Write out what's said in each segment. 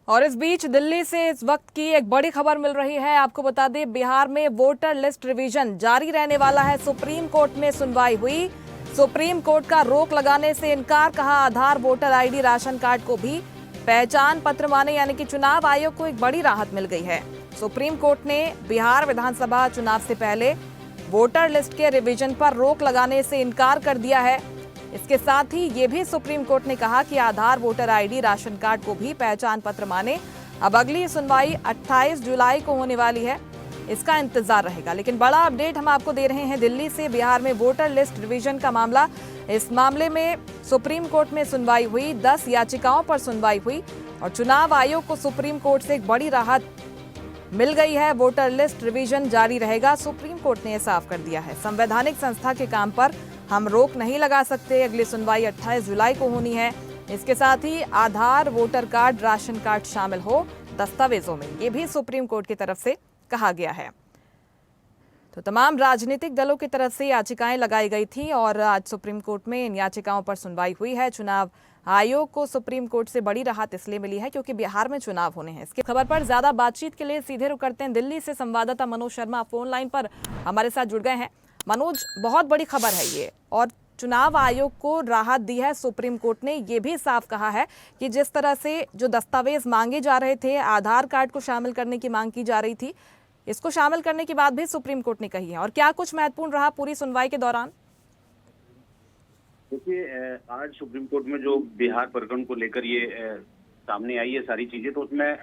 और इस बीच दिल्ली से इस वक्त की एक बड़ी खबर मिल रही है। आपको बता दें, बिहार में वोटर लिस्ट रिवीजन जारी रहने वाला है। सुप्रीम कोर्ट में सुनवाई हुई। सुप्रीम कोर्ट का रोक लगाने से इनकार, कहा आधार, वोटर आईडी, राशन कार्ड को भी पहचान पत्र माने, यानी कि चुनाव आयोग को एक बड़ी राहत मिल गई है। सुप्रीम कोर्ट ने बिहार विधानसभा चुनाव से पहले वोटर लिस्ट के रिवीजन पर रोक लगाने से इनकार कर दिया है। इसके साथ ही ये भी सुप्रीम कोर्ट ने कहा कि आधार, वोटर आईडी, राशन कार्ड को भी पहचान पत्र माने। अब अगली सुनवाई 28 जुलाई को होने वाली है, इसका इंतजार रहेगा। लेकिन बड़ा अपडेट हम आपको दे रहे हैं दिल्ली से। बिहार में वोटर लिस्ट रिवीजन का मामला, इस मामले में सुप्रीम कोर्ट में सुनवाई हुई। 10 याचिकाओं पर सुनवाई हुई और चुनाव आयोग को सुप्रीम कोर्ट से एक बड़ी राहत मिल गई है। वोटर लिस्ट रिवीजन जारी रहेगा, सुप्रीम कोर्ट ने यह साफ कर दिया है। संवैधानिक संस्था के काम पर हम रोक नहीं लगा सकते। अगली सुनवाई 28 जुलाई को होनी है। इसके साथ ही आधार, वोटर कार्ड, राशन कार्ड शामिल हो दस्तावेजों में, ये भी सुप्रीम कोर्ट की तरफ से कहा गया है। तो तमाम राजनीतिक दलों की तरफ से याचिकाएं लगाई गई थी और आज सुप्रीम कोर्ट में इन याचिकाओं पर सुनवाई हुई है। चुनाव आयोग को सुप्रीम कोर्ट से बड़ी राहत इसलिए मिली है क्योंकि बिहार में चुनाव होने हैं। इसकी खबर पर ज्यादा बातचीत के लिए सीधे रुख करते हैं दिल्ली से। संवाददाता मनोज शर्मा फोन लाइन पर हमारे साथ जुड़ गए हैं। मनोज, बहुत बड़ी खबर है ये, और चुनाव आयोग को राहत दी है सुप्रीम कोर्ट ने। ये भी साफ कहा है कि जिस तरह से जो दस्तावेज मांगे जा रहे थे, आधार कार्ड को शामिल करने की मांग की जा रही थी, इसको शामिल करने की बात भी सुप्रीम कोर्ट ने कही है। और क्या कुछ महत्वपूर्ण रहा पूरी सुनवाई के दौरान? देखिए, आज सुप्रीम कोर्ट में जो बिहार प्रकरण को लेकर ये सामने आई है सारी चीजें, तो उसमें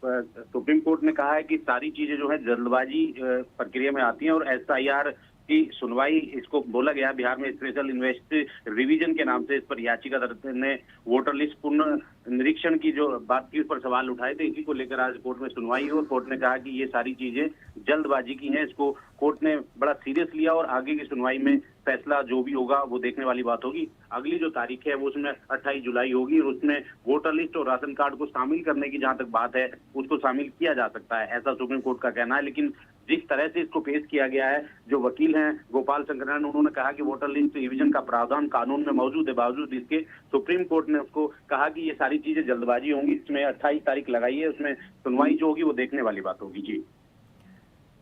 सुप्रीम कोर्ट ने कहा है कि सारी चीजें जो है जल्दबाजी प्रक्रिया में आती हैं और SIR की सुनवाई, इसको बोला गया बिहार में स्पेशल इन्वेस्ट रिवीजन के नाम से, इस पर याचिका दर्ज ने वोटर लिस्ट पुनः निरीक्षण की जो बात की, उस पर सवाल उठाए थे। इसी को लेकर आज कोर्ट में सुनवाई हुई और कोर्ट ने कहा कि ये सारी चीजें जल्दबाजी की हैं। इसको कोर्ट ने बड़ा सीरियस लिया और आगे की सुनवाई में फैसला जो भी होगा वो देखने वाली बात होगी। अगली जो तारीख है वो उसमें 28 जुलाई होगी और उसमें वोटर लिस्ट और राशन कार्ड को शामिल करने की जहां तक बात है उसको शामिल किया जा सकता है, ऐसा सुप्रीम कोर्ट का कहना है। लेकिन जिस तरह से इसको पेश किया गया है, जो वकील हैं गोपाल शंकरन, उन्होंने कहा कि वोटर लिस्ट रिवीजन का प्रावधान कानून में मौजूद है, बावजूद इसके सुप्रीम कोर्ट ने उसको कहा कि ये सारी चीजें जल्दबाजी होंगी। इसमें 28 तारीख लगाई है, उसमें सुनवाई जो होगी वो देखने वाली बात होगी। जी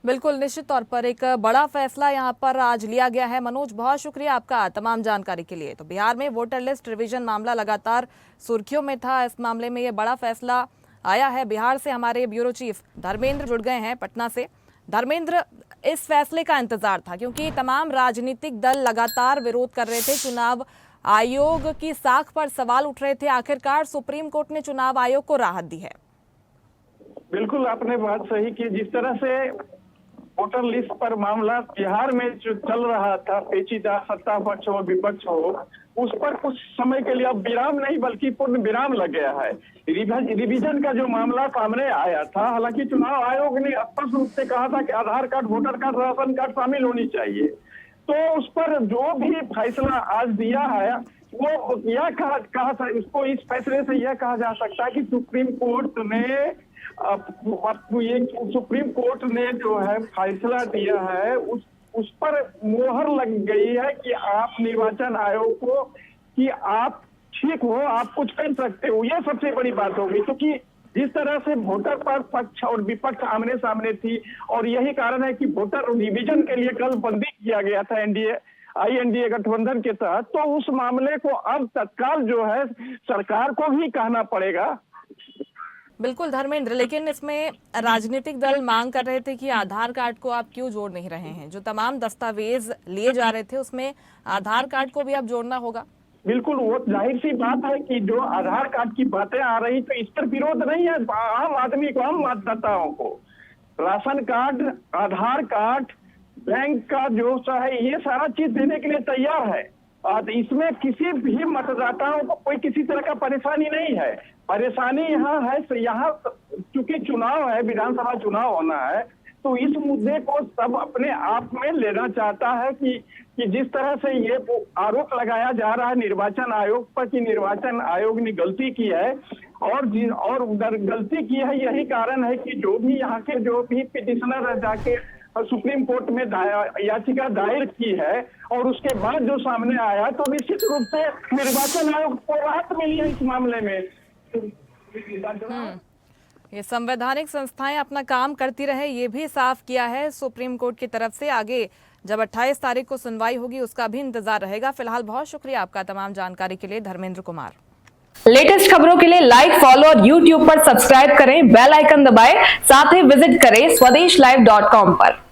बिल्कुल, निश्चित तौर पर एक बड़ा फैसला यहाँ पर आज लिया गया है। मनोज, बहुत शुक्रिया आपका तमाम जानकारी के लिए। तो बिहार में वोटर लिस्ट रिवीजन मामला लगातार सुर्खियों में था। इस मामले में ये बड़ा फैसला आया है। बिहार से हमारे ब्यूरो चीफ धर्मेंद्र जुड़ गए हैं पटना से। धर्मेंद्र, इस फैसले का इंतजार था क्योंकि तमाम राजनीतिक दल लगातार विरोध कर रहे थे, चुनाव आयोग की साख पर सवाल उठ रहे थे। आखिरकार सुप्रीम कोर्ट ने चुनाव आयोग को राहत दी है। बिल्कुल, आपने बात सही की। जिस तरह से वोटर लिस्ट पर मामला बिहार में जो चल रहा था, पेचीदा, सत्ता पक्ष हो विपक्ष हो, उस पर कुछ समय के लिए अब विराम नहीं बल्कि पूर्ण विराम लग गया है। रिवीजन का जो मामला सामने आया था, हालांकि चुनाव आयोग ने स्पष्ट रूप से कहा था कि Aadhaar card, voter card, ration card शामिल होनी चाहिए। तो उस पर जो भी फैसला आज दिया है वो यह कहा उसको इस फैसले से यह कहा जा सकता है कि सुप्रीम कोर्ट ने जो है फैसला दिया है उस पर मोहर लग गई है कि आप निर्वाचन आयोग को, कि आप ठीक हो, आप कुछ कर सकते हो। ये सबसे बड़ी बात होगी क्योंकि जिस तरह से वोटर पर पक्ष और विपक्ष आमने सामने थी, और यही कारण है कि वोटर रिवीजन के लिए कल बंदी किया गया था INDA गठबंधन के तहत। तो उस मामले को अब तत्काल जो है सरकार को ही कहना पड़ेगा। बिल्कुल धर्मेंद्र, लेकिन इसमें राजनीतिक दल मांग कर रहे थे कि आधार कार्ड को आप क्यों जोड़ नहीं रहे हैं? जो तमाम दस्तावेज लिए जा रहे थे उसमें आधार कार्ड को भी अब जोड़ना होगा। बिल्कुल, वो जाहिर सी बात है कि जो आधार कार्ड की बातें आ रही, तो इस पर विरोध नहीं है आम आदमी को, आम मतदाताओं को। राशन कार्ड, आधार कार्ड, बैंक का जो है, ये सारा चीज देने के लिए तैयार है। इसमें किसी भी मतदाताओं को कोई किसी तरह का परेशानी नहीं है। परेशानी यहाँ है, यहाँ चूंकि चुनाव है, विधानसभा चुनाव होना है, तो इस मुद्दे को सब अपने आप में लेना चाहता है कि जिस तरह से ये आरोप लगाया जा रहा है निर्वाचन आयोग पर कि निर्वाचन आयोग ने गलती की है और गलती की है, यही कारण है कि जो भी यहाँ के जो भी पिटिशनर जाके सुप्रीम कोर्ट में याचिका दायर की है और उसके बाद जो सामने आया, तो निश्चित रूप से निर्वाचन आयोग को राहत मिली है इस मामले में। ये संवैधानिक संस्थाएं अपना काम करती रहे, ये भी साफ किया है सुप्रीम कोर्ट की तरफ से। आगे जब 28 तारीख को सुनवाई होगी उसका भी इंतजार रहेगा। फिलहाल बहुत शुक्रिया आपका तमाम जानकारी के लिए, धर्मेंद्र कुमार। लेटेस्ट खबरों के लिए लाइक, फॉलो और YouTube पर सब्सक्राइब करें, बेल आइकन दबाएं, साथ ही विजिट करें swedishlive.com पर।